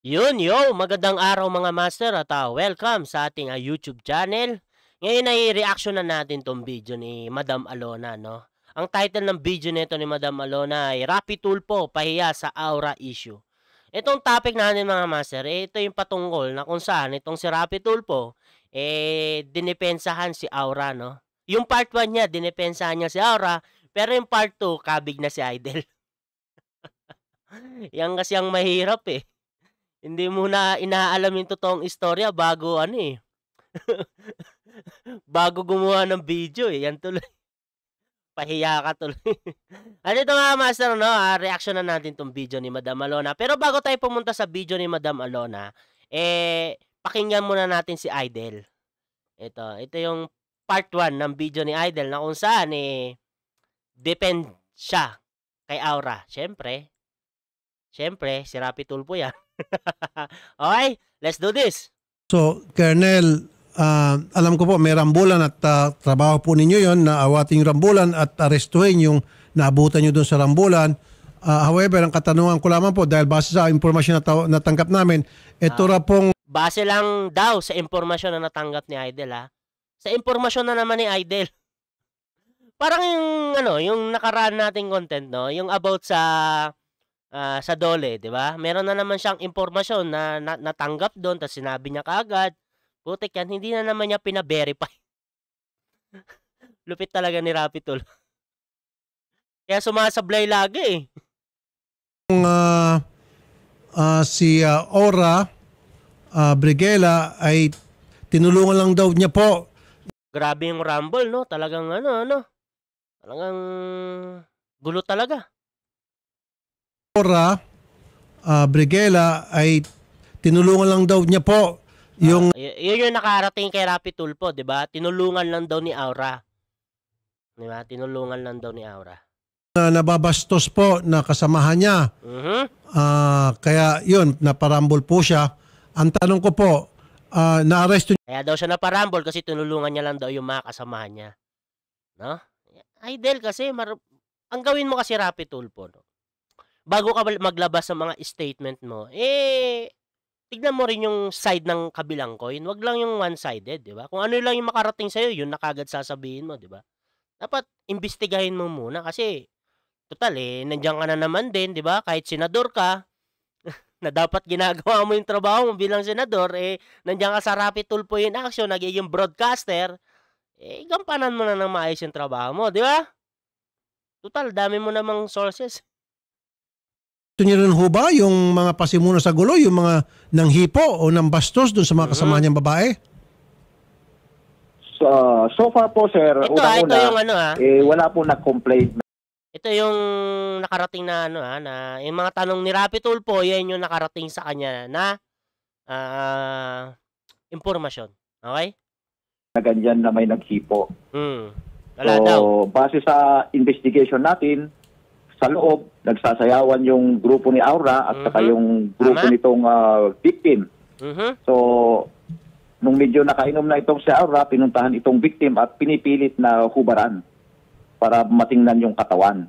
Magandang araw mga master at welcome sa ating YouTube channel. Ngayon ay reaction na natin tong video ni Madam Alona, no? Ang title ng video nito ni Madam Alona ay Rapi Tulfo pahiya sa Aura issue. Itong topic natin mga master, ito yung patungkol na kung saan itong si Rapi Tulfo, dinepensahan si Aura, no? Yung part 1 niya, dinepensahan niya si Aura, pero yung part 2, kabig na si Idol. Yan kasi ang mahirap eh. Hindi mo na inaalam yung totoong istorya bago bago gumawa ng video eh. Yan tuloy. Pahiya ka tuloy. Ano ito mga master, no? Reaction na natin tong video ni Madam Alona. Pero bago tayo pumunta sa video ni Madam Alona, pakinggan muna natin si Idol. Ito yung part 1 ng video ni Idol na kung saan depend siya kay Aura. Siyempre, si Rapi Tulfo yan. Okay, let's do this. So, Colonel, alam ko po may rambulan at trabaho po ninyo yon na awating rambulan at arestuhin yung naabutan nyo doon sa rambulan. However, ang katanungan ko lamang po dahil base sa impormasyon na natanggap namin, ito ra pong... Base lang daw sa impormasyon na natanggap ni Idol Sa impormasyon na naman ni Idol. Parang yung nakaraan nating content, no? Yung about sa Dole, 'di ba? Meron na naman siyang impormasyon na natanggap doon, tapos sinabi niya kaagad. Putik yan, hindi na naman niya pina-verify. Lupit talaga ni Rapi Tulfo. Kaya sumasablay lagi si Aura Briguela ay tinulungan lang daw niya po. Grabe yung rumble, no? Talagang talagang gulo talaga. Aura Briguela ay tinulungan lang daw niya po yung... yun yung nakarating kay Rapi Tulfo, di ba? Tinulungan lang daw ni Aura. Di ba? Tinulungan lang daw ni Aura. Nababastos po na kasamahan niya. Kaya yun, naparambol po siya. Ang tanong ko po, na-arresto niya... Kaya daw siya naparambol kasi tinulungan niya lang daw yung mga kasamahan niya. No? Idol kasi, ang gawin mo kasi Rapi Tulfo, no? Bago ka maglabas sa mga statement mo, tignan mo rin yung side ng kabilang coin. Wag lang yung one-sided, di ba? Kung ano lang yung makarating sa'yo, yun na kagad sasabihin mo, di ba? Dapat, imbestigahin mo muna kasi, total nandiyan ka na naman din, di ba? Kahit senador ka, na dapat ginagawa mo yung trabaho mo bilang senador, nandiyan ka sa Rapi Tulfo in action, nagiging broadcaster, gampanan mo na ng maayos yung trabaho mo, di ba? Total, dami mo namang sources. Gusto niyo rin ho ba yung mga pasimuno sa gulo, yung mga nanghipo o nang bastos doon sa mga kasama niyang babae? So far po, sir, ito yung wala po nag-complain. Ito yung nakarating na na yung mga tanong ni Rapi Tulfo, yan yung nakarating sa kanya na impormasyon. Okay? Na ganyan na may naghipo. Wala daw. Base sa investigation natin, sa loob, nagsasayawan yung grupo ni Aura at saka yung grupo nitong victim. So, nung medyo nakainom na itong si Aura, pinuntahan itong victim at pinipilit na hubaran para matingnan yung katawan.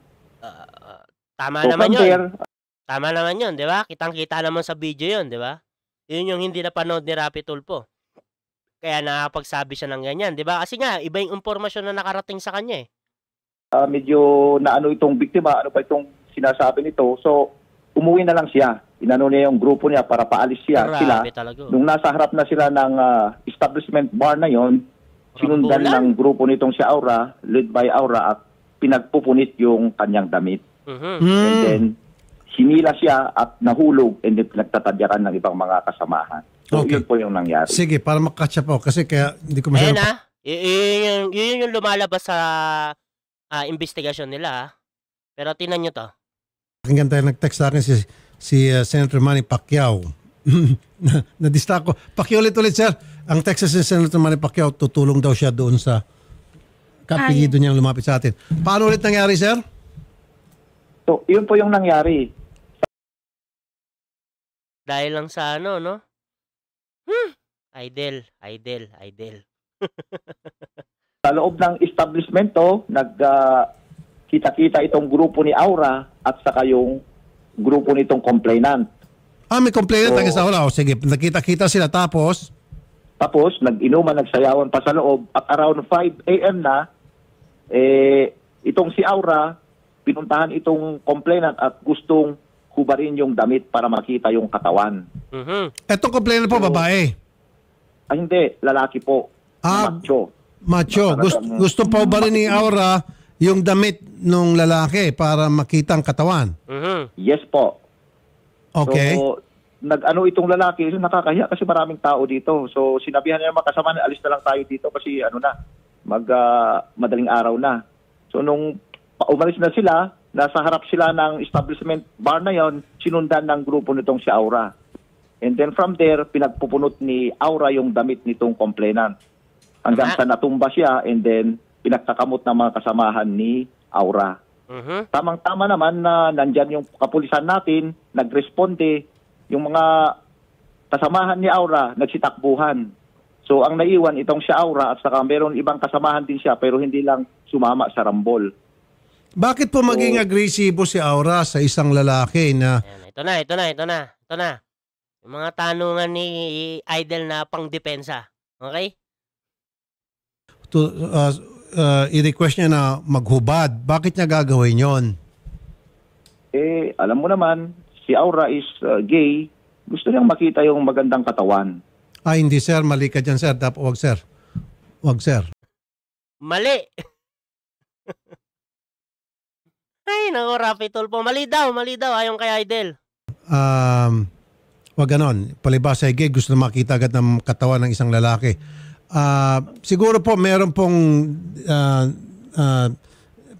Tama naman yun. Tama naman yun, di ba? Kitang-kita naman sa video yun, di ba? Yun yung hindi napanood ni Rapi Tulfo. Kaya nakapagsabi siya ng ganyan, di ba? Kasi nga, iba yung impormasyon na nakarating sa kanya medyo naano itong biktima, ano ba itong sinasabi nito. So, umuwi na lang siya. Inano niya yung grupo niya para paalis sila. Nung nasa harap na sila ng establishment bar na yon, sinundan ng grupo nitong si Aura, led by Aura, at pinagpupunit yung kanyang damit. And then, hinila siya at nahulog and then pinagtatadyakan ng ibang mga kasamahan. So, yun po yung nangyari. Sige, para makatcha po. Kasi kaya hindi ko masyadong... Yun yung lumalabas sa... investigasyon nila Pero tinan nyo to. Pakinggan tayo, nag-text sa akin si Senator Manny Pacquiao. Na-distract ko. Pakiulit-ulit, sir. Ang text si Senator Manny Pacquiao, tutulong daw siya doon sa kapilido niyang lumapit sa atin. Paano ulit nangyari, sir? So, yun po yung nangyari. Dahil lang sa ano, no? Idol. Sa loob ng establishmento, nagkita-kita itong grupo ni Aura at saka yung grupo nitong complainant. May complainant So, against Aura. O sige, nakita-kita sila tapos Tapos, nag-inuman, nagsayawan pa sa loob. At around 5 a.m. na, itong si Aura, pinuntahan itong complainant at gustong hubarin yung damit para makita yung katawan. etong complainant po, babae. Hindi, lalaki po. Ah, Macho. Macho. Gusto pa ba rin ni Aura yung damit ng lalaki para makita ang katawan? Yes po. Okay. So, nag-ano itong lalaki, nakakahiya kasi maraming tao dito. So, sinabihan niya mga kasama, alis na lang tayo dito kasi madaling araw na. So, nung umalis na sila, nasa harap sila ng establishment bar na yon, sinundan ng grupo nitong si Aura. And then from there, pinagpupunot ni Aura yung damit nitong complainant. Hanggang sa natumba siya and then pinagkakamot ng mga kasamahan ni Aura. Tamang-tama naman na nandyan yung kapulisan natin, nagresponde, yung mga kasamahan ni Aura, nagsitakbuhan. So ang naiwan itong si Aura at saka meron ibang kasamahan din siya pero hindi lang sumama sa rambol. Bakit po maging agresibo si Aura sa isang lalaki na... Ayan, ito na. Yung mga tanungan ni Idol na pangdepensa. Okay? I-request niya na maghubad. Bakit niya gagawin yon? Alam mo naman, si Aura is gay. Gusto niyang makita yung magandang katawan. Hindi sir, mali ka dyan sir. Wag sir. Wag sir. Mali. Ay, naku, Rapi Tulfo. Mali daw. Ayon kay Idol. Wag ganon. Palibasa ay gay, gusto na makita agad ng katawan ng isang lalaki. Siguro po meron pong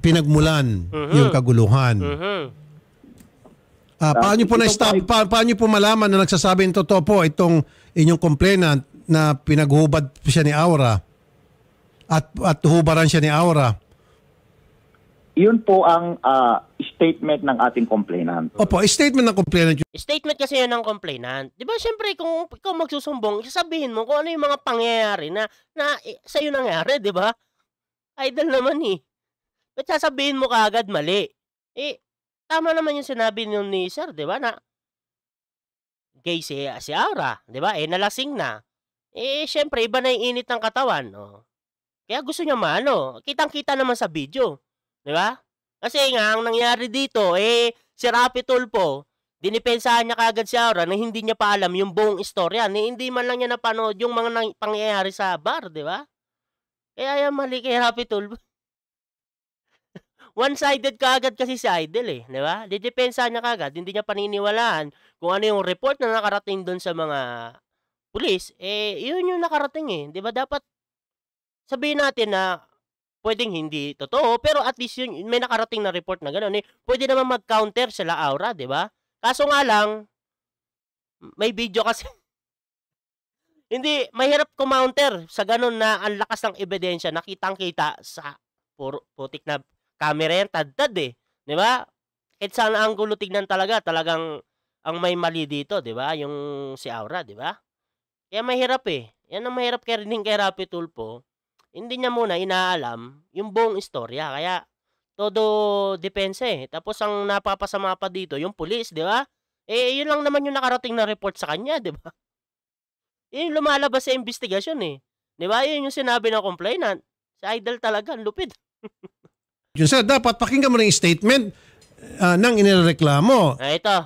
pinagmulan yung kaguluhan. Paano po paano po malaman na nagsasabing totoo po itong inyong complainant na pinaghubad siya ni Aura at hubaran siya ni Aura? Yun po ang statement ng ating complainant. Opo, statement ng complainant. Statement kasi yan ng complainant. Di ba, syempre, kung ikaw magsusumbong, sasabihin mo kung ano yung mga pangyayari na sa'yo nangyari, di ba? Idol naman eh. Ba't sasabihin mo kaagad mali? Tama naman yung sinabi ni Sir, di ba, na gay si Aura, di ba? Nalasing na. Syempre, iba na yung init ng katawan. Kaya gusto niya kitang-kita naman sa video. Di ba? Kasi nga, ang nangyari dito, si Rapi Tulfo, dinipensahan niya kagad si Aura na hindi niya pa alam yung buong istorya. Hindi man lang niya napanood yung mga pangyayari sa bar, di ba? Kaya yan mali kay Rapi Tulfo. One-sided kaagad kasi si Idol di ba? Didepensahan niya kaagad, hindi niya paniniwalaan kung ano yung report na nakarating doon sa mga pulis, yun yung nakarating di ba? Dapat sabihin natin na pwedeng hindi totoo, pero at least yun, may nakarating na report na gano'n. Pwede naman mag-counter sila Aura, di ba? Kaso nga lang, may video kasi. Hindi, mahirap kumounter sa gano'n na ang lakas ng ebidensya, nakitang-kita sa putik na camera yan, tad-tad di ba? Kahit saan ang gulo tignan talagang ang may mali dito, di ba? Yung si Aura, di ba? Kaya mahirap Yan ang mahirap kay Rapi Tulfo. Hindi niya muna inaalam yung buong istorya. Kaya, todo depensa Tapos, ang napapasama pa dito, yung pulis, di ba? Yun lang naman yung nakarating na report sa kanya, di ba? Yun yung lumalabas sa investigasyon Di ba? Yun yung sinabi ng complainant. Si Idol talaga, lupit. Yun sir, dapat pakinggan mo na yung statement ng inireklamo. Ito,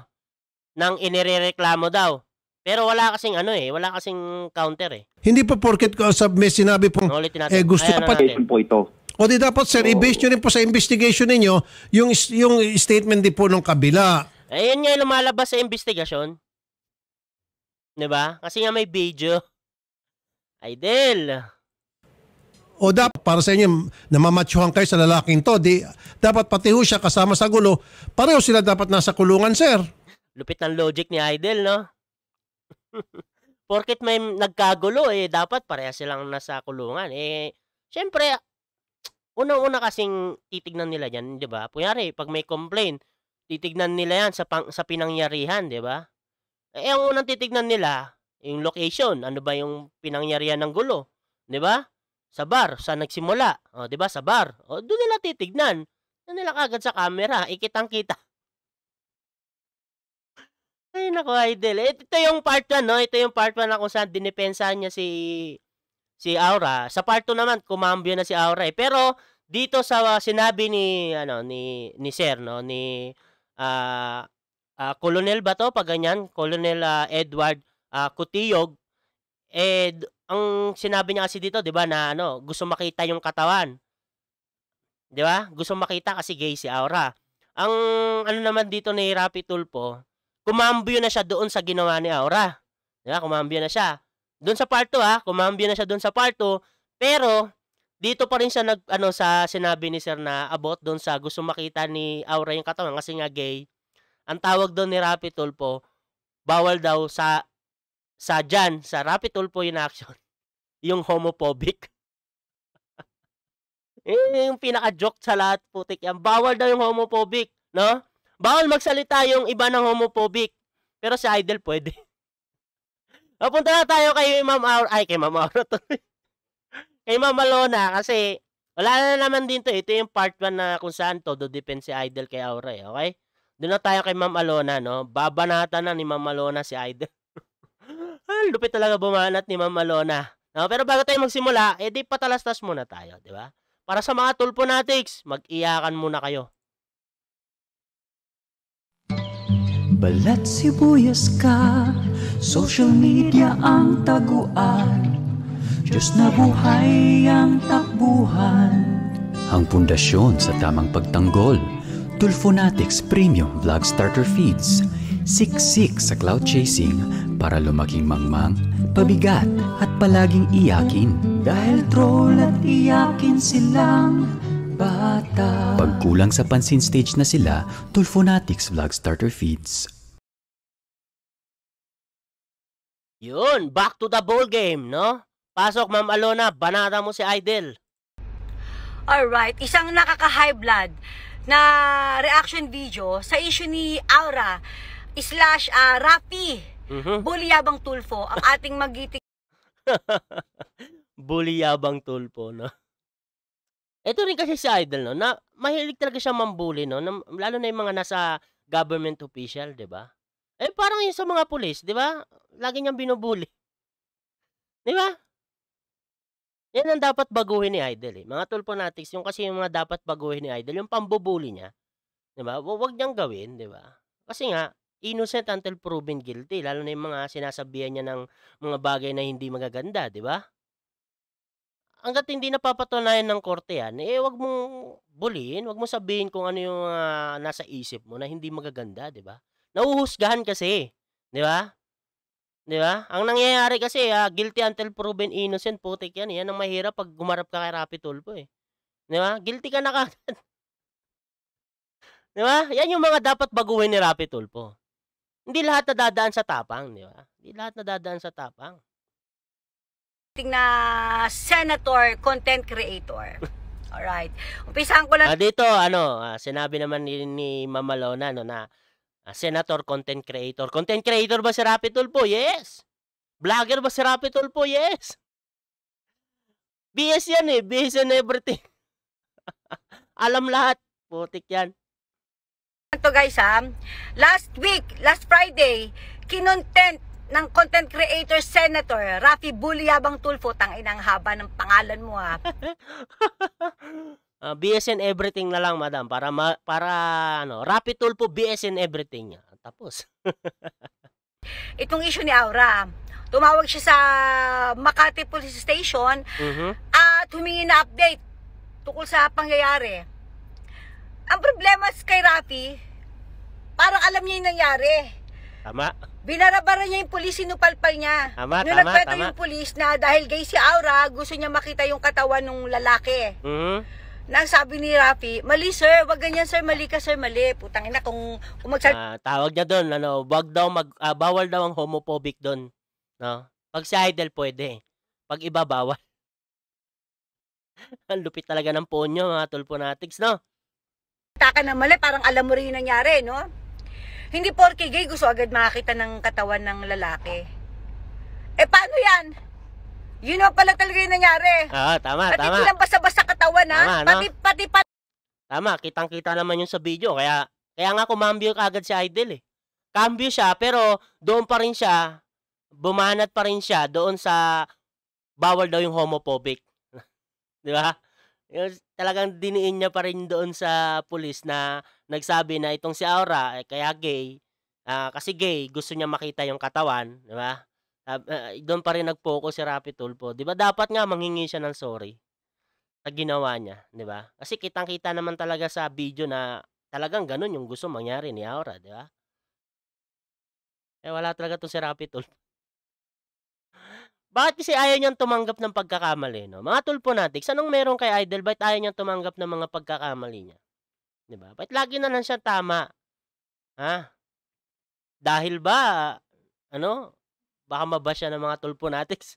nang inireklamo daw. Pero wala kasing wala kasing counter Hindi pa porket ko may sinabi pong gusto ka pa po ito. O di dapat sir, i-base nyo rin po sa investigation ninyo yung statement din po ng kabila. Ayun nga yung lumalabas sa investigasyon. Diba? Kasi nga may video. Idol. O dapat para sa inyo, namamatsuhan kayo sa lalaking to, dapat pati ho siya kasama sa gulo. Pareho sila dapat nasa kulungan, sir. Lupit ng logic ni Idol, no? Porket may nagkagulo, dapat pareha silang nasa kulungan. Syempre, unang-una kasing titignan nila yan, di ba? Kunyari, pag may complaint, titignan nila yan sa pinangyarihan, di ba? Ang unang titignan nila, yung location, ano ba yung pinangyarihan ng gulo, di ba? Sa bar, saan nagsimula, di ba? Sa bar, doon nila titignan. Doon nila kagad sa camera, ikitang-kita. Ay naku, idol. Ito yung part 1, 'no? Ito yung part 1 na kung saan dinipensahan niya si Aura. Sa part 2 naman kumambyo na si Aura, eh. Pero dito sa sinabi ni ano ni Sir, 'no, ni ah, Colonel ba 'to 'pag ganyan? Colonel Edward Cutiyog, eh, ang sinabi niya kasi dito 'di ba na ano, gusto makita yung katawan. 'Di ba? Gusto makita kasi gay si Aura. Ang ano naman dito ni Rapi Tulfo, kumambyo na siya doon sa ginawa ni Aura. 'Di ba? Kumambyo na siya. Doon sa part 2 kumambyo na siya doon sa part 2, pero dito pa rin siya nag-ano sa sinabi ni Sir na about doon sa gusto makita ni Aura yung katawan kasi nga gay. Ang tawag doon ni Rapi Tulfo, bawal daw sa diyan, sa Rapi Tulfo in action, yung homophobic. Yung pinaka-joke sa lahat, putik yan. Bawal daw yung homophobic, no? Bawal magsalita yung iba ng homophobic. Pero si Idol pwede. Papunta na tayo kay Ma'am Aura. Ay, kay Ma'am Aura to. Kay Ma'am Alona kasi wala na naman din to. Ito yung part 1 na kung saan todo depende si Idol kay Aura, eh. Okay? Doon na tayo kay Ma'am Alona, no? Babanatan na ni Ma'am Alona si Idol. Lupit talaga bumanat ni Ma'am Alona. No? Pero bago tayo magsimula, di patalastas muna tayo, di ba? Para sa mga Tulfonatics, mag-iyakan muna kayo. Balat sibuyas ka, social media ang taguan, Diyos na buhay ang takbuhan. Ang pundasyon sa tamang pagtanggol, Tulfonatics Premium Vlog Starter Feeds. Siksik sa cloud chasing para lumaking mangmang, pabigat at palaging iyakin. Dahil troll at iyakin silang bata. Pagkulang sa pansin stage na sila, Tulfonatics Vlog Starter Feeds. Yun, back to the ball game, no? Pasok, Ma'am Alona, banata mo si Idol. Alright, isang nakaka-high blood na reaction video sa issue ni Aura / Rapi Buliyabang Tulfo, ang ating magiting Buliyabang Tulfo, no? Ito rin kasi si Idol, no, na mahilig talaga siya mambuli, no, lalo na yung mga nasa government official, 'di ba? Eh parang yung sa mga pulis, 'di ba? Lagi niyang binubuli. 'Di ba? Yan ang dapat baguhin ni Idol, eh. Mga Tulfonatics, yung kasi yung mga dapat baguhin ni Idol, yung pambubuli niya, 'di ba? Huwag niyang gawin, 'di ba? Kasi nga innocent until proven guilty, lalo na yung mga sinasabihan niya ng mga bagay na hindi magaganda, 'di ba? Hangga't hindi napapatunayan ng korte yan, wag mong buliin, wag mong sabihin kung ano yung nasa isip mo na hindi magaganda, 'di ba? Nahuhusgahan kasi, 'di ba? 'Di ba? Ang nangyayari kasi guilty until proven innocent, putik yan. Yan ang mahirap pag gumarap ka kay Rapi Tulfo, eh. 'Di ba? Guilty ka na kaagad. 'Di ba? Yan yung mga dapat baguhin ni Rapi Tulfo. Hindi lahat nadadaan sa tapang, 'di ba? Hindi lahat nadadaan sa tapang. na senator, content creator. Alright. Umpisahan ko lang. Dito, sinabi naman ni Ma'am Alona, no, na senator, content creator. Content creator ba si Rapi Tulfo? Yes. Vlogger ba si Rapi Tulfo? Yes. BS yan, eh. BS and everything. Alam lahat. Putik yan. Ito guys last Friday, kinontent ng content creator senator Rapi Buliyabang Tulfo, tangina ang haba ng pangalan mo BS and everything na lang, madam, para Rapi Tulfo BS and everything. Tapos. Itong issue ni Aura, tumawag siya sa Makati Police Station at humingi na update tungkol sa pangyayari. Ang problema kay Rapi, parang alam niya yung nangyari. Tama. Binarabara niya yung pulis, sinupalpal niya. Tama. Yung pulis na dahil gay si Aura, gusto niya makita yung katawan ng lalaki. Nang sabi ni Rapi, mali sir, wag ganyan sir, mali ka sir, mali. Putang ina, kung tawag niya doon, wag daw bawal daw ang homophobic doon. No? Pag si Idol pwede. Pag iba bawal. Ang lupit talaga ng ponyo, mga Tulfonatics, no? Taka na mali, parang alam mo rin yung nangyari, no? Hindi porke gay, gusto agad makakita ng katawan ng lalaki. Paano yan? Yun na pala talaga yung nangyari. Tama. At hindi lang basta-basta katawan, tama, Pati. Tama, kitang-kita naman yun sa video. Kaya nga kumambyo agad si Idol, eh. Cambio siya, pero doon pa rin siya, bumanat pa rin siya doon sa bawal daw yung homophobic. Di ba? Talagang diniin niya pa rin doon sa pulis na nagsabi na itong si Aura, kaya gay, kasi gay, gusto niya makita yung katawan, di ba? Doon pa rin nag-focus si Rapi Tulfo. Di ba dapat nga manghingi siya ng sorry sa ginawa niya, di ba? Kasi kitang-kita naman talaga sa video na talagang ganun yung gusto mangyari ni Aura, di ba? Wala talaga to si Rapi Tulfo. Bakit kasi ayaw niyang tumanggap ng pagkakamali, no? Mga Tulfonatics, anong meron kay Idol? Bakit ayaw niyang tumanggap ng mga pagkakamali niya? Di ba? Bakit lagi na lang siya tama? Ha? Dahil ba, baka mabash siya ng mga Tulfonatics?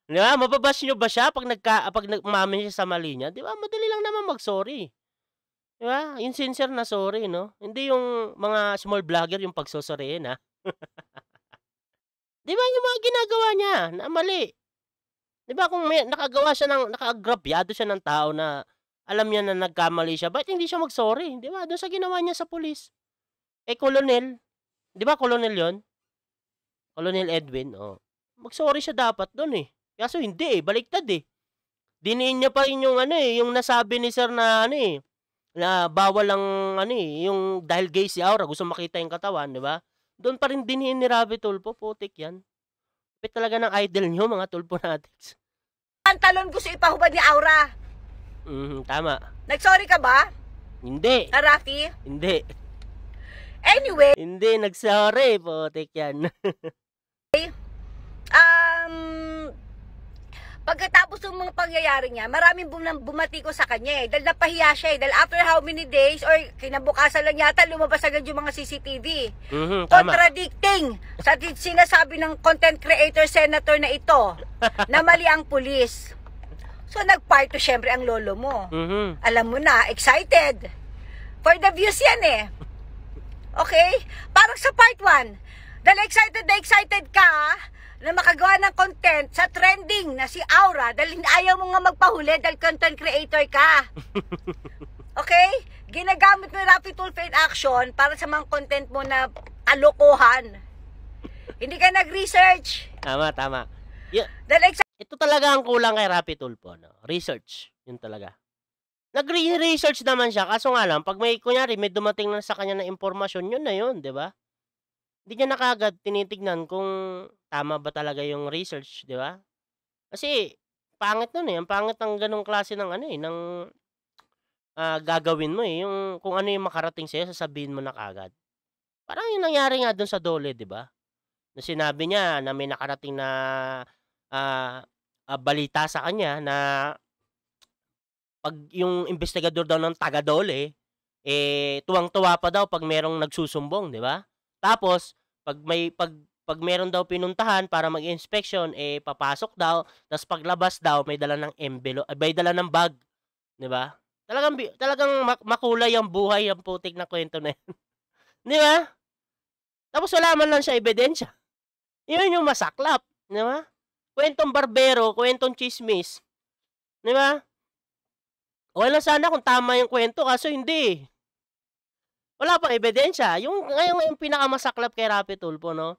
Di ba? Mababash niyo ba siya pag nagmamin siya sa mali niya? Di ba? Madali lang naman mag-sorry. Di ba? Yung sincere na sorry, no? Hindi yung mga small vlogger yung pagsosorihin, ha? Di ba yung mga ginagawa niya na mali? Di ba kung may nakagawa siya nakaagrabyado siya ng tao na alam niya na nagkamali siya, bakit hindi siya mag-sorry? Di ba? Doon sa ginawa niya sa pulis. Colonel, di ba Colonel yon? Colonel Edwin, mag-sorry siya dapat doon eh. Kaso hindi baliktad eh. Diniin niya pa rin yung yung nasabi ni sir na na bawal ang yung dahil gay si Aura, gusto makita yung katawan, di ba? Doon pa rin diniin ni Rapi Tulfo, putik yan. Kapit talaga ng idol nyo, mga Tulfonatics. Pantalon gusto ipahubad ni Aura. Tama. Nagsorry ka ba? Hindi. Rafi? Hindi. Anyway. Hindi, nagsorry, putik yan. Pagkatapos ng mga pangyayari niya, maraming bumati ko sa kanya dahil napahiya siya dahil after how many days or kinabukasan lang yata lumabas agad yung mga CCTV. Contradicting sa sinasabi ng content creator senator na ito na mali ang pulis. So nagparto syempre ang lolo mo. Alam mo na, excited. For the views yan Okay? Parang sa part 1. Dahil excited ka na makagawa ng content sa trending na si Aura dahil ayaw mo nga magpahuli dahil content creator ka. Okay? Ginagamit mo yung Rapi Tulfo in action para sa mga content mo na alokohan. Hindi ka nag-research. Tama. Yeah. Dahil ito talaga ang kulang kay Rapi Tulfo, no? Research. Yun talaga. Nag-research naman siya, kaso nga lang, pag kunyari, may dumating na sa kanya na informasyon, yun na yun, di ba? Hindi niya na kagad tinitignan kung tama ba talaga yung research, di ba? Kasi, pangit nun Ang pangit ng ganong klase ng ng gagawin mo yung kung ano yung makarating sa'yo, sasabihin mo na kagad. Parang yung nangyari nga dun sa Dole, di ba? Na sinabi niya na may nakarating na balita sa kanya na pag yung investigador daw ng taga-Dole, tuwang-tuwa pa daw pag merong nagsusumbong, di ba? Tapos, pag meron daw pinuntahan para mag-inspection, papasok daw, tapos paglabas daw, may dala ng envelope, may dala ng bag, di ba? Talagang makulay ang buhay, ang putik na kwento na yan. Di ba? Tapos wala man lang siya ebidensya. Yun yung masaklap, di ba? Kwentong barbero, kwentong chismis, di ba? Wala sana kung tama yung kwento, kaso hindi. Wala pang ebidensya. Yung pinakamasaklap kay Rapi Tulfo, no?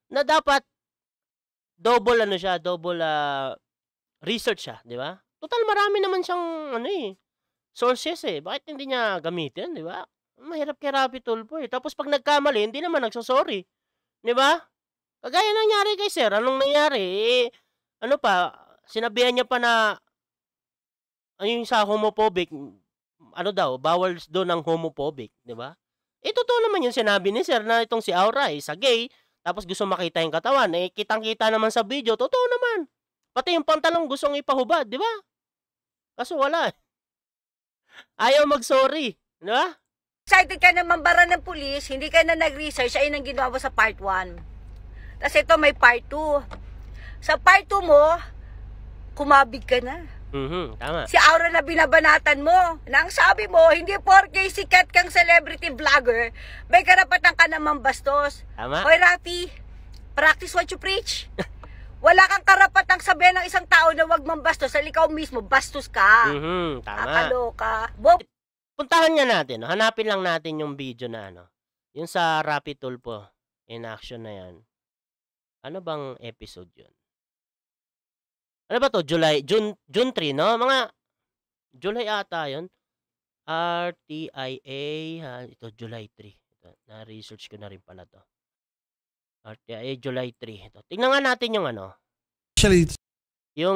Na dapat double research siya, di ba? Total marami naman siyang sources Bakit hindi niya gamitin, di ba? Mahirap kay Rapi Tulfo Tapos pag nagkamali, hindi naman nagsosorry. Di ba? Kagaya nangyari kay Sir, anong nangyari? Sinabihan niya pa na yung sa homophobic, bawal doon ng homophobic, di ba? Totoo naman yung sinabi ni Sir na itong si Aura sa gay, tapos gusto makita yung katawan. Kitang-kita naman sa video, totoo naman. Pati yung pantalong gustong ipahubad, di ba? Kaso wala. Ayaw mag-sorry, di ba? Excited ka na mambara ng pulis, hindi ka na nag-research, ayun ang ginawa mo sa part 1. Tapos ito may part 2. Sa part 2 mo, kumabig ka na. Tama. Si Aura na binabanatan mo. Na ang sabi mo, hindi porke sikat kang celebrity vlogger, may karapatan ka namang bastos. Tama. Hoy Rafi, practice what you preach. Wala kang karapatang sabihin ng isang tao na wag mambastos, dahil ikaw mismo, bastos ka. Tama. Akaloka. Puntahan nga natin, hanapin lang natin yung video na Yung sa Rapid Tulfo in action na yan. Ano bang episode yun? Ano ba to? June 3, no? Mga July ata yun. RTIA. Ito, July 3. Ito, na-research ko na rin pala to. RTIA, July 3. Ito. Tingnan nga natin yung ano. Actually, yung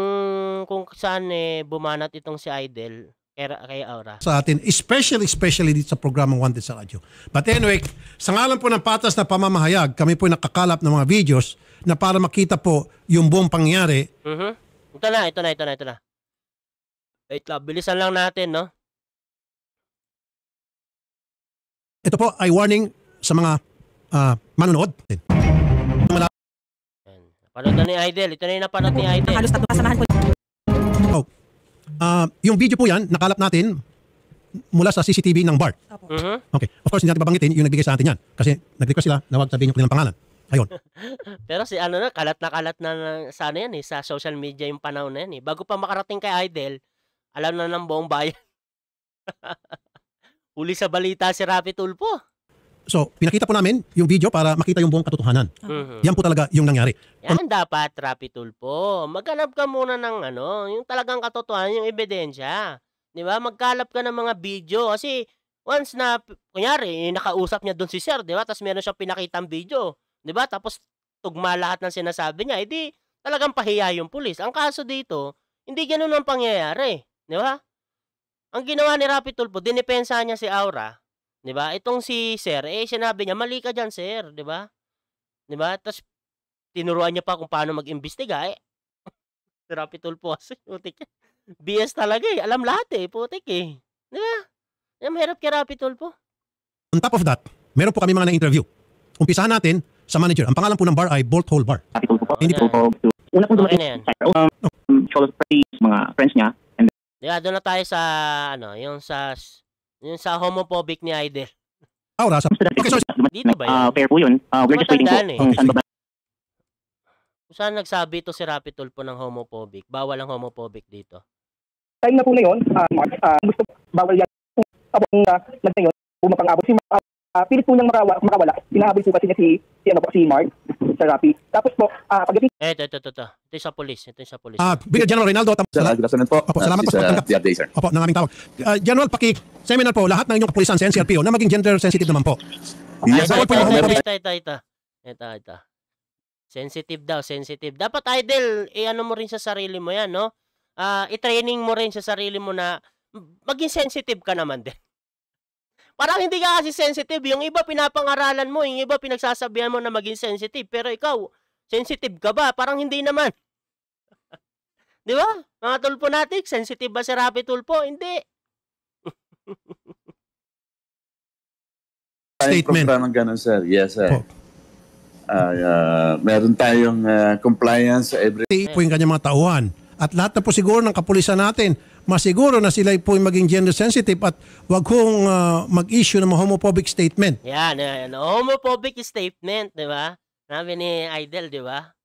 kung saan bumanat itong si Idol kay Aura. Sa atin, especially dito sa programang Wanted sa radyo. But anyway, sa ngalan po ng patas na pamamahayag, kami po nakakalap ng mga videos na para makita po yung buong pangyayari. Ito na. Wait lang, bilisan lang natin, no? Ito po ay warning sa mga manonood. Napanood na ni Idol. Ito na yung napanood ni Idol. Halos tatlong kasamahan ko. Yung video po yan, nakalap natin mula sa CCTV ng BART. Okay. Of course, hindi natin babanggitin yung nagbigay sa atin yan. Kasi nag-request sila na huwag sabihin yung kanilang pangalan. Ayun. Pero si ano na, kalat na sa ano yan sa social media yung panahon na yan Bago pa makarating kay Idol, alam na ng buong bayan. Huli sa balita si Rapid Tulfo. So, pinakita po namin yung video para makita yung buong katotohanan. Yan po talaga yung nangyari. Yan dapat, Rapid Tulfo. Maghanap ka muna ng ano, yung talagang katotohanan, yung ebidensya. Di ba? Magkalap ka ng mga video. Kasi once na, kunyari, nakausap niya doon si Sir, di ba? Tapos meron siyang pinakitang video. Di ba? Tapos tugma lahat ng sinasabi niya. Edi talagang pahiya yung pulis. Ang kaso dito, hindi ganun ang pangyayari. Di ba? Ang ginawa ni Rapid Tulfo, dinipensa niya si Aura. 'Di ba? Itong si Sir, sinabi niya, "Mali ka diyan, Sir." 'Di ba? 'Di ba? Tapos tinuruan niya pa kung paano mag-imbestiga Si Rapid Tulfo kasi putik. BS talaga Alam lahat putik 'Di ba? Mahirap kay Rapid Tulfo. On top of that, meron po kami mga na-interview. Umpisahan natin sa manager. Ang pangalan po ng bar ay Bolt Hole Bar. Hindi po. Una pong Okay na yan. show mga friends niya. And Doon na tayo sa ano, yung sa homophobic ni Idol. Aura. Okay, so Dito ba yan? fair po yun. We're just waiting po Matandaan kung saan ba Kung saan nagsabi ito si Rapid Tulfo ng homophobic? Bawal ang homophobic dito. Time na po na yun, gusto bawal yan. Abang nagtayon, pumapang-abot si pilit po niyang makawala. Hinahabol po kasi niya si Mark, sa Rappi. Tapos po, pagdating... Ito. Ito yung sa police. Brigadier General Reynaldo. Good afternoon po. Opo, salamat po sa pagtanggap. The update, sir. Opo, ng aming tawag. General, paki-seminar po, lahat ng inyong kapulisan sa NCRPO na maging gender sensitive naman po. Yes, sir. Ito. Sensitive daw. Dapat Idol, ano mo rin sa sarili mo yan, no? I-training mo rin sa sarili mo na maging sensitive ka naman din. Parang hindi ka kasi sensitive. Yung iba pinapangaralan mo, yung iba pinagsasabihan mo na maging sensitive. Pero ikaw, sensitive ka ba? Parang hindi naman. Di ba? Mga Tulfo natin, sensitive ba si Rapid Tulfo? Hindi. Statement. Programang ganun, sir. Yes, sir. Meron tayong compliance every... Po yung kanyang mga tauhan. At lahat na po siguro ng kapulisan natin, masiguro na sila po yung maging gender sensitive at wag kong mag-issue ng mga homophobic statement. Yan. Homophobic statement, di ba? Sabi ni Idol, di ba?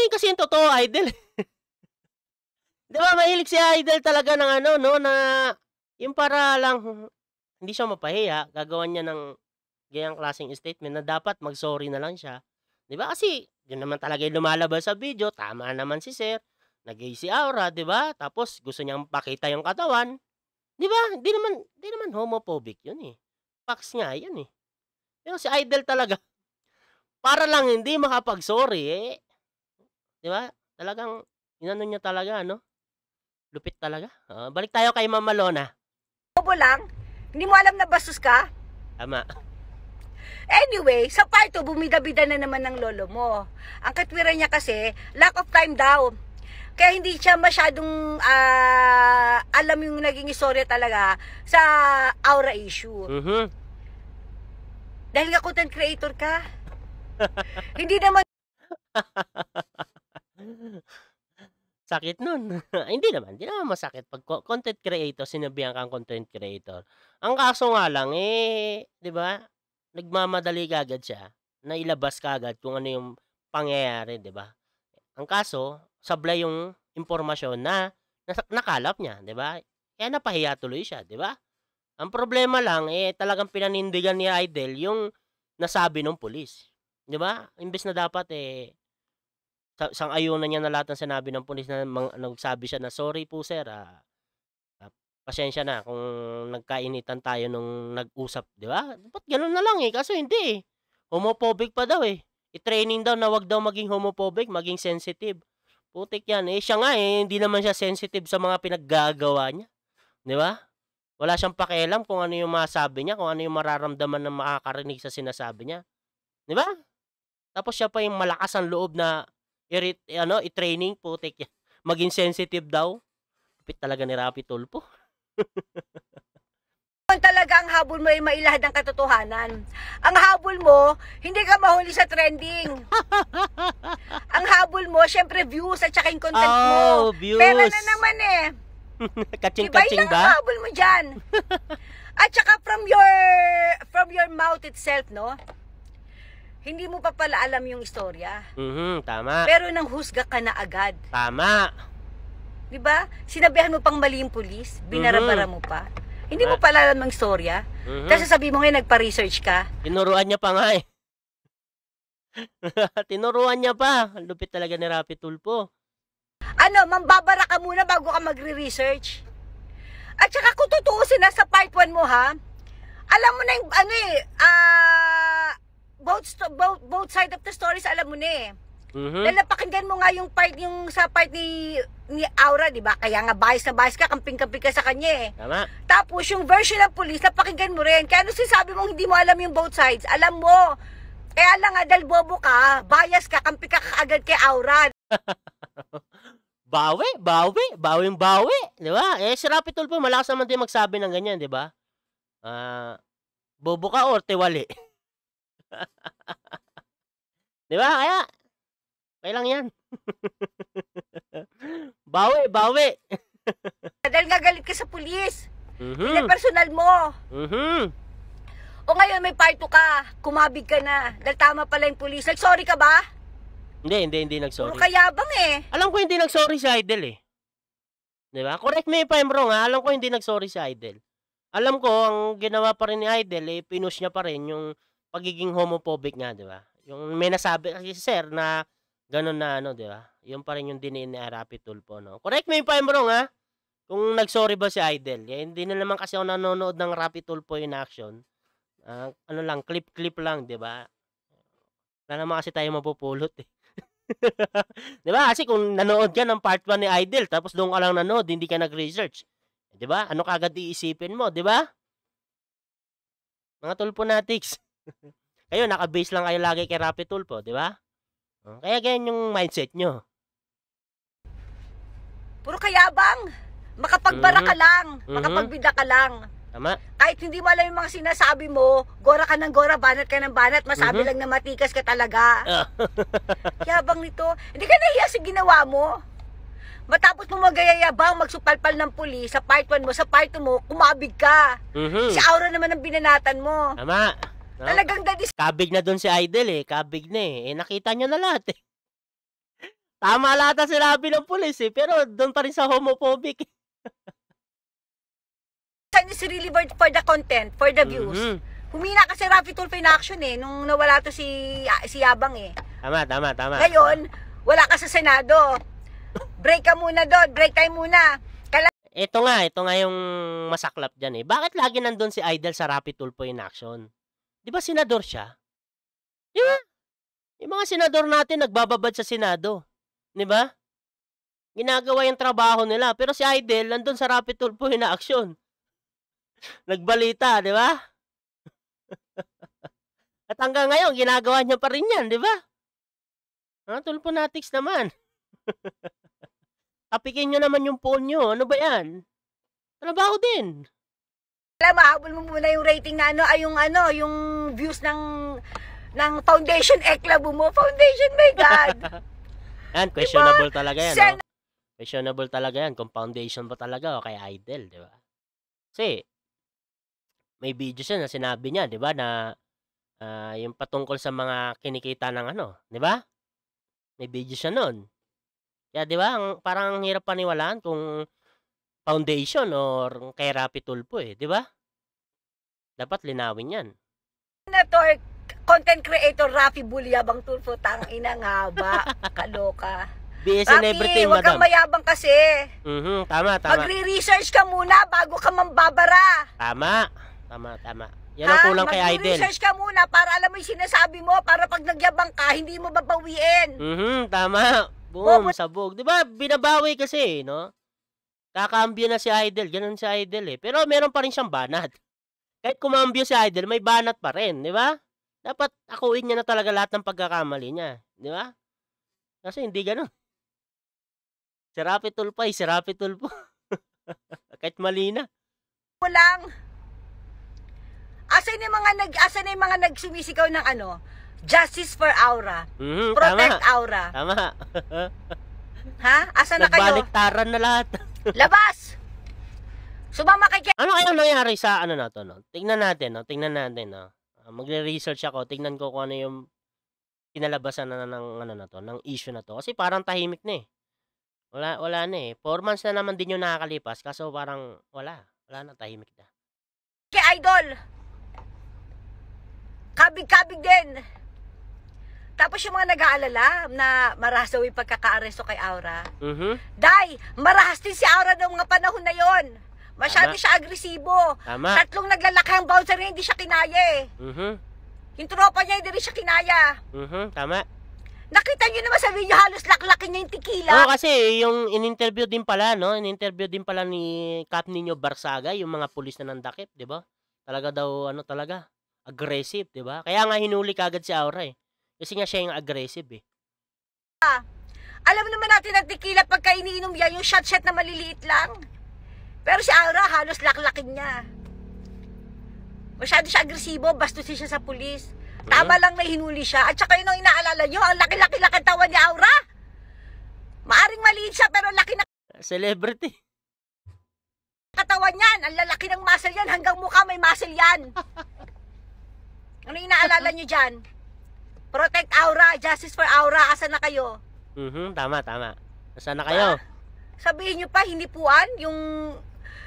Kasi yung totoo, Idol. Di ba, mahilig si Idol talaga ng ano, no, na yung para lang, hindi siya mapahiya, gagawan niya ng ganyang klaseng statement na dapat mag-sorry na lang siya. Di ba? Kasi, yun naman talaga yung lumalabas sa video, tama naman si Sir. Nag-gay si Aura, 'di ba? Tapos gusto niyang pakita yung katawan. 'Di ba? Di naman homophobic 'yun Facts nga 'yun Pero si Idol talaga para lang hindi makapag-sorry 'di ba? Talagang inano niya talaga Lupit talaga. Balik tayo kay Ma'am Malona. Bobo lang, hindi mo alam na bastos ka? Tama. Anyway, sa part 2, bumida-bida na naman ng lolo mo. Ang katwiran niya kasi, lack of time daw. Kaya hindi siya masyadong alam yung naging istorya talaga sa Aura issue. Dahil nga content creator ka. Hindi naman sakit nun. Hindi naman masakit. Pag content creator, sinabihan kang content creator. Ang kaso nga lang, di ba? Nagmamadali kagad siya na ilabas kagad kung ano yung pangyayari, di ba? Ang kaso, sablay yung impormasyon na nakalap niya, di ba? Kaya napahiya tuloy siya, di ba? Ang problema lang, talagang pinanindigan ni Idol yung nasabi ng pulis. 'Di ba? Imbes na dapat, sang-ayunan niya na lahat ng sinabi ng pulis na nagsabi siya na, "Sorry po sir, pasensya na kung nagkainitan tayo nung nag-usap." 'Di ba? Dapat gano'n na lang, kaso hindi, homophobic pa daw, I-training daw na wag daw maging homophobic, maging sensitive. Putik yan, siya nga, hindi naman siya sensitive sa mga pinaggagawa niya, 'di ba? Wala siyang pakialam kung ano yung masasabi niya, kung ano yung mararamdaman ng makakarinig sa sinasabi niya, 'di ba? Tapos siya pa yung malakas ang loob na i-training, putik yan, maging sensitive daw. Lupit talaga ni Rapi Tulfo. Talaga ang habol mo ay mailahad ng katotohanan. Ang habol mo, hindi ka mahuli sa trending. Ang habol mo, syempre views at saka yung content mo. Views. Pera na naman Kaching-kaching Iba lang ang habol mo dyan. At saka from your mouth itself, no? Hindi mo pa pala alam yung istorya. Tama. Pero nang husga ka na agad. Tama. 'Di ba? Sinabihan mo pang mali yung pulis, binarabara mo pa. Hindi mo pala alam ang istorya. Kasi sabi mo ngayon nagpa-research ka. Tinuruan niya pa nga Tinuruan niya pa. Lupit talaga ni Rapi Tulfo. Mambabara ka muna bago ka magre-research. At saka kung tutuusin na sa part 1 mo ha, alam mo na yung both side of the stories alam mo na Dahil napakinggan mo nga yung sa part ni Aura, di ba? Kaya nga bias na bias ka, kamping-kamping ka sa kanya Tama. Tapos yung version ng police, napakinggan mo rin. Kaya sinasabi mong hindi mo alam yung both sides, alam mo. Kaya lang nga, dahil bobo ka, bias ka, kampi ka kaagad kay Aura. Bawi. Di ba? Si Rapi Tulfo, malakas naman din magsabi ng ganyan, di ba? Bobo ka or tiwali. Di ba? Kaya lang yan. Bawi. Dahil nga galit ka sa pulis. Personal mo. O ngayon may part 2 ka, kumabig ka na. Dahil tama pala yung pulis. Nag-sorry ka ba? Hindi nag-sorry. Puro kayabang Alam ko hindi nag-sorry si Idol Di ba? Correct me if I'm wrong Alam ko hindi nag-sorry si Idol. Alam ko ang ginawa pa rin ni Idol pinush niya pa rin yung pagiging homophobic nga, di ba? Yung may nasabi kasi sir na gano'n na di ba? Yung pa rin yung diniin ni Rapi Tulfo, no? Correct me if I'm wrong, kung nag-sorry ba si Idol. Hindi na naman kasi ako nanonood ng Rapi Tulfo in action. Clip lang, di ba? Wala naman kasi tayo mapupulot, di ba? Kasi kung nanood ka ng part 1 ni Idol, tapos doon ka lang nanood, hindi ka nag-research. Di ba? Ano kagad iisipin mo, di ba? Mga Tulfonatics. Kayo, naka-base lang kayo lagi kay Rapi Tulfo, di ba? Kaya ganyan yung mindset nyo. Puro kayabang. Makapagbara ka lang. Makapagbida ka lang. Tama. Kahit hindi mo alam yung mga sinasabi mo, gora ka ng gora, banat ka ng banat, masabi lang na matikas ka talaga. Yabang nito. Hindi ka nahiya sa ginawa mo. Matapos mo magayayabang, magsupalpal ng pulis, sa part 1 mo, sa part 2 mo, kumabig ka. Si Aura naman ang binanatan mo. Tama. No? Talagang dadis. Kabig na doon si Idol Kabig na nakita nyo na lahat Tama lahat ang sinabi ng pulis pero doon pa rin sa homophobic. It's really for the content, for the views. Humina kasi Rapi Tulfo in action nung nawala to si Yabang Tama. Ngayon, wala ka sa Senado. Break ka muna doon, break time muna. Ito nga yung masaklap dyan Bakit lagi nandun si Idol sa Rapi Tulfo in action? Di ba senador siya? Di ba? Yung mga senador natin nagbababad sa Senado. Di ba? Ginagawa yung trabaho nila. Pero si Idol nandun sa Rapi Tulfo in action. Nagbalita, di ba? At hanggang ngayon, ginagawa niya pa rin yan, di ba? Tulfonatics naman. Tapikin nyo naman yung phone nyo. Ano ba yan? Trabaho din. Mahabol mo muna yung rating na yung views ng Foundation Eklabo mo. Foundation, my God. Yan, questionable talaga yan. Questionable talaga yan. Kung foundation ba talaga o kay Idol, di ba? Kasi, may video siya na sinabi niya, di ba, na yung patungkol sa mga kinikita ng di ba? May video siya nun. Kaya, di ba, parang hirap paniwalaan kung foundation or kay Rapi Tulfo di ba? Dapat linawin yan. Senator, content creator Rafi Bulyabang Tulfo, tangina nga ba? Kaloka. BS and everything, Rafi, wag kang madam. mayabang kasi. Tama. Magre-research ka muna bago ka mambabara. Tama. Yan ang kulang kay Idol. Magre-research ka muna para alam mo yung sinasabi mo, para pag nagyabang ka, hindi mo babawiin. Tama. Boom, sabog. Di ba, binabawi kasi, no? Kakambyo na si Idol. Ganun si Idol eh. Pero meron pa rin siyang banat. Kahit kumambyo si Idol, may banat pa rin. Di ba? Dapat akuin niya na talaga lahat ng pagkakamali niya. Di ba? Kasi hindi ganun. Si Rapi Tulpo. Kahit mali na. Walang. Asan yung mga nagsumisigaw ng ano? Justice for Aura. Protect Tama. Aura. Tama. Ha? Asan na kayo? Nagbaliktaran na lahat. Labas! Sumama kay Ano kaya nangyari sa ano na to, no? Tingnan natin, no? Magre-research ako, tingnan ko kung ano yung kinalabasan na ng ano na to, ng issue na to. Kasi parang tahimik na eh. Wala na eh. 4 months na naman din yung nakakalipas, kaso parang wala na, tahimik na. kay Idol. Kabig-kabig din. Tapos yung mga nag-aalala na marahas daw yung pagkaka-aresto kay Aura. Day, marahas din si Aura noong mga panahon na yon. Masyado siya agresibo. Tama. 3 naglalakang bouncer niya, hindi siya kinaya eh. Yung tropa niya, hindi rin siya kinaya. Tama. Nakita niyo naman sa video, halos laklakin niya yung tequila. Oo, kasi yung in-interview din pala, no? In-interview din pala ni Cap Nino Barsaga, yung mga pulis na nandakip, di ba? Talaga daw, aggressive, di ba? Kaya nga hinuli kagad si Aura eh. Kasi nga siya yung aggressive eh. Alam naman natin ang tequila pagka iniinom yan, yung shot-shot na maliliit lang. Pero si Aura, halos laklakin niya. Masyado siya agresibo, bastusin siya sa pulis. Tama lang na hinuli siya. At saka yun ang inaalala nyo, ang laki-laki lang katawan ni Aura. Maaring maliit siya, pero laki na Celebrity. katawan yan. Ang lalaki ng muscle yan, hanggang mukha may muscle yan. Ano inaalala nyo dyan? Protect Aura, justice for Aura, asan na kayo? Tama. Asan na kayo? Sabihin nyo pa, hinipuan yung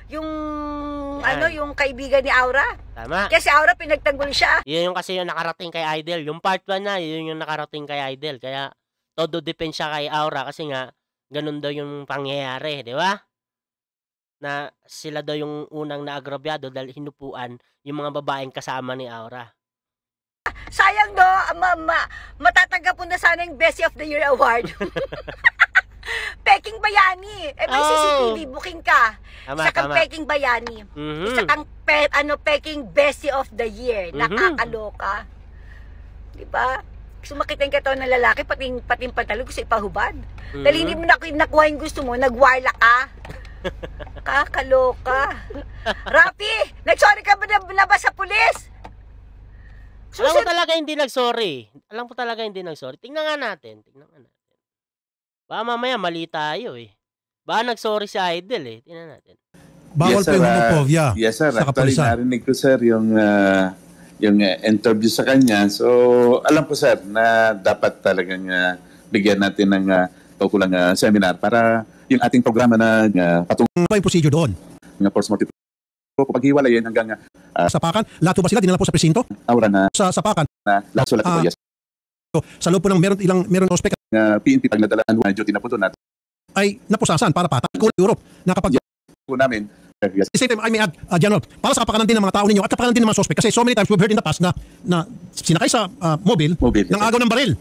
Yan. yung kaibigan ni Aura. Tama. Kasi Aura pinagtanggol siya. Yun yung kasi yung nakarating kay Idol. Yung part 1 na, yun yung nakarating kay Idol. Kaya, todo depend siya kay Aura kasi nga, ganun daw yung pangyayari, di ba? Na sila daw yung unang naagrabyado dahil hinupuan yung mga babaeng kasama ni Aura. Sayang no, matatanggap mo na sana yung Bestie of the Year Award. Peking Bayani. May CCTV booking ka. Isa kang Peking Bayani. Isa kang Peking Bestie of the Year. Nakakaloka. Diba? Sumakit ang katawan ng lalaki, pating pantalon gusto ipahubad. Dahil hindi mo nakuha yung gusto mo, nagwarla ka. Kakaloka. Rafi, nagsorry ka ba na labas sa pulis? Alam mo talaga hindi nagsorry. Tingnan nga natin. Baka mamaya mali tayo eh. Baka nagsorry si Idol eh. Tingnan natin. Bawal Yes, pa sir, yung homophobia Yes, sir. sa Actually, kapulisan. narinig ko, sir, yung interview sa kanya. So, alam ko, sir, na dapat talagang bigyan natin ng kaukulang seminar para yung ating programa na patungo Ano ba yung procedure doon? ng force multiple. So, paghiwalayin hanggang Sapakan, lahat po ba sila dinala po sa presinto? Aura na Sa Sapakan, lahat sulat po. Yes. so, sa loob po ng meron suspect PNP pag nadalaan na duty na po doon natin ay napusasan para patay ko Europe na kapag po namin. Yes. the same time I may add, General, para sa kapakanan din ng mga tao ninyo at kapakanan din ng mga suspect kasi so many times we've heard in the past na sinakay sa mobile Mobile, yes, ng sir. agaw ng baril.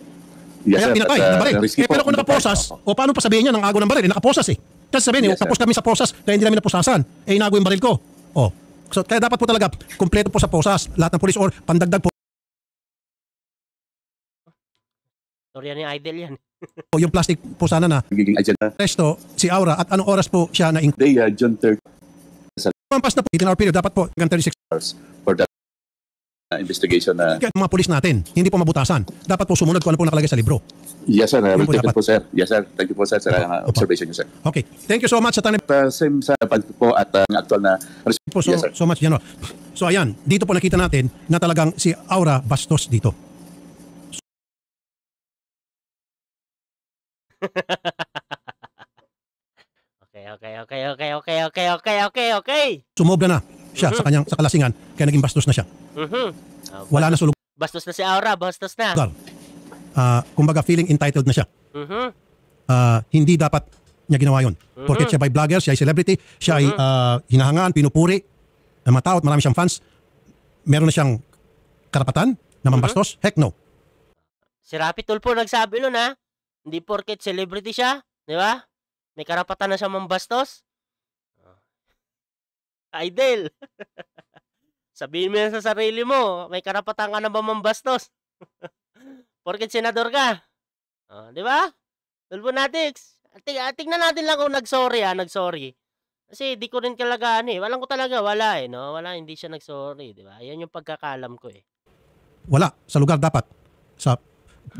Yes, Kaya sir. pinatay At, ng baril. risky po Pero kung on the nakaposas, part. o paano pa sabihin niya ng agaw ng baril? Nakaposas eh. Kasi sabihin niyo, Yes, sir. tapos kami sa posas, kaya hindi namin napusasan. Inago yung baril ko. Oh. So, kaya dapat po talaga, kompleto po sa posas, lahat ng polis or pandagdag po Storya ni Idol yan. yung plastic po sana na Nagiging agenda. resto si Aura at anong oras po siya na Day, June 3rd Pampas na po, 18-hour period, dapat po hanggang 36 hours for the investigation. kaya mga pulis natin, hindi po mabutasan. Dapat po sumunod kung ano po nakalagay sa libro. Yes, sir. I will po take it dapat. po, sir. Yes, sir. Thank you po, sir, sa observation niyo, sir. Okay. Thank you so much sa time Same sa po at actual na po so, yes, sir. so much, General. So ayan, dito po nakita natin na talagang si Aura bastos dito. Okay. Sumobra na. siya sa kanyang sa kalasingan kaya naging bastos na siya. Wala na sulog. Bastos na si Aura, bastos na. Kumbaga feeling entitled na siya. Hindi dapat niya ginawa yun. Porket siya by vlogger, siya ay celebrity, siya ay hinahangaan, pinupuri ng mga tao at marami siyang fans. Meron na siyang karapatan na mambastos? Heck no. Si Rapi Tulfo nagsabi nun ha. Hindi porket celebrity siya, di ba? May karapatan na siya mambastos. Idol. Sabihin mo yan sa sarili mo, may karapatan ka na ba mambastos? Porket senador ka. Di ba? Tulfo Natics. Tingnan natin lang kung nagsorry nagsorry. Kasi di ko rin kalagaan eh. Walang ko talaga, wala eh. No? Wala, hindi siya nagsorry. Di ba? Yan yung pagkakalam ko eh. Wala. Sa lugar dapat.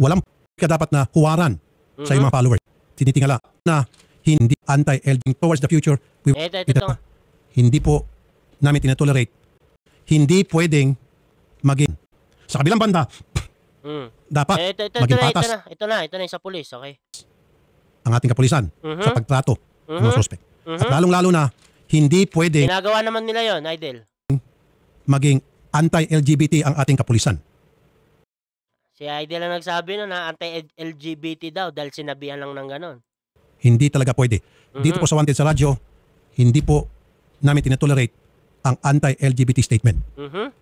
Walang ka dapat na huwaran sa iyong mga followers. Tinitingala na hindi anti-LGBT towards the future. Hindi po namin tinatolerate. Hindi pwedeng maging sa kabilang banda dapat maging patas. Ito na yung sa pulis, okay? Ang ating kapulisan sa pagtrato ng mga suspect. At lalong-lalo na hindi pwedeng ginagawa naman nila yon, Idol. Maging anti-LGBT ang ating kapulisan. Si Idol ang nagsabi na anti-LGBT daw dahil sinabihan lang ng ganon. Hindi talaga pwede. Dito po sa Wanted sa radyo, hindi po namin tinatolerate ang anti-LGBT statement.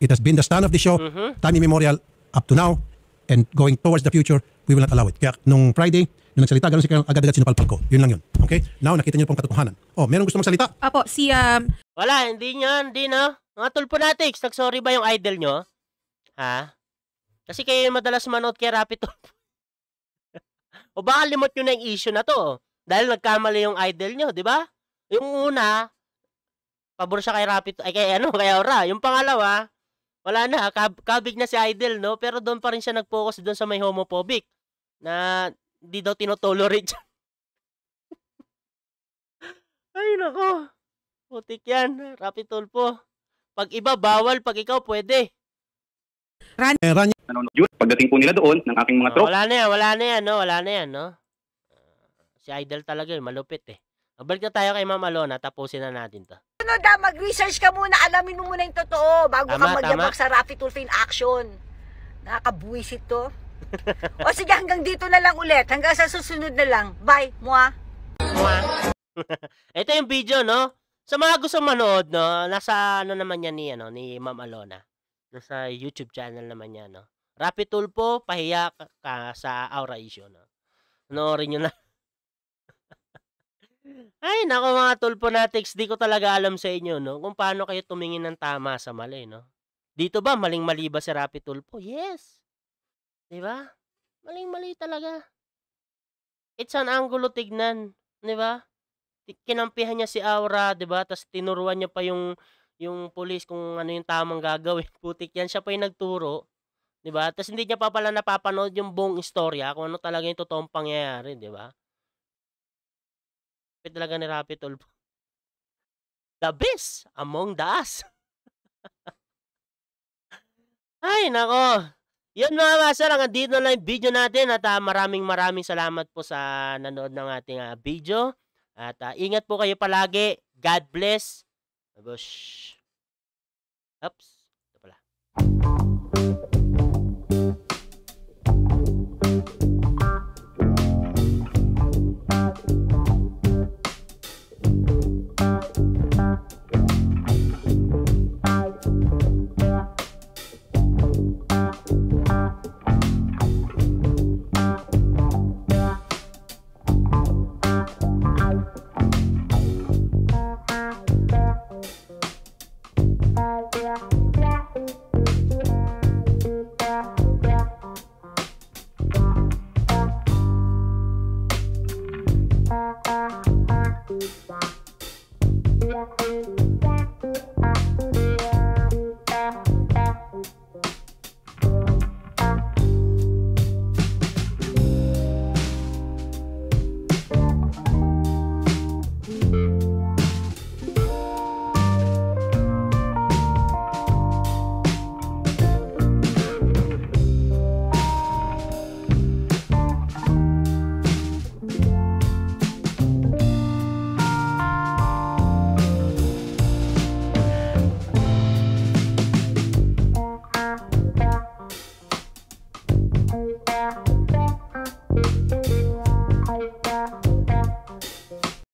It has been the stand of the show, time immemorial, up to now, and going towards the future, we will not allow it. Kaya nung Friday, nung nagsalita, gano'n si Colonel agad-agad sinupalpal ko. Yun lang yun. Okay? Now, nakita niyo pong katotohanan. Oh, meron gusto magsalita? Apo, Wala, hindi no? Mga Tulfo Natics, nag-sorry ba yung idol nyo? Ha? Kasi kayo madalas manood kay Rapi Tulfo. O baka limot nyo na yung issue na to. Dahil nagkamali yung idol nyo, di ba? Yung una, pabor siya kay Rapi kay Aura. Yung pangalawa, wala na, kabig na si idol, no? Pero doon pa rin siya nag-focus doon sa may homophobic na di daw tinotolerate. Ay, nako. Putik yan, Rapi Tulfo. Pag iba, bawal. Pag ikaw, pwede. Nanonood pagdating po nila doon ng aking mga tropa. Wala na yan, no? Si Idol talaga yun, malupit eh. Balik na tayo kay Ma'am Alona, tapusin na natin to. Mag-research ka muna, alamin mo muna yung totoo bago ka magyabag sa Rapi Tulfo in action. Nakakabuwisit to. O sige, hanggang dito na lang ulit. Hanggang sa susunod na lang. Bye, mua. Ito yung video, no? Sa mga gusto manood, no? Nasa naman yan ni Ma'am Alona. Nasa YouTube channel naman yan, no? Rapi Tulfo, pahiya ka sa Aura issue, no? Panoorin nyo na. Ay, nako mga Tulfo Natics, di ko talaga alam sa inyo, no? Kung paano kayo tumingin ng tama sa mali, no? Dito ba, maling-mali ba si Rapi Tulfo? Yes. Diba? Maling-mali talaga. It's an angulo tignan. Diba? Kinampihan niya si Aura, diba? Tapos tinuruan niya pa yung police kung ano yung tamang gagawin. Putik yan. Siya pa yung nagturo. Diba? Tapos hindi niya pa pala napapanood yung buong istorya kung ano talaga yung totoong pangyayari. Diba? Talaga ni Rapi Tulfo. The best among the us. Ay, nako. Yun mga master, hanggang dito na lang yung video natin at maraming salamat po sa nanood ng ating video. At ingat po kayo palagi. God bless. Oops. Ito pala.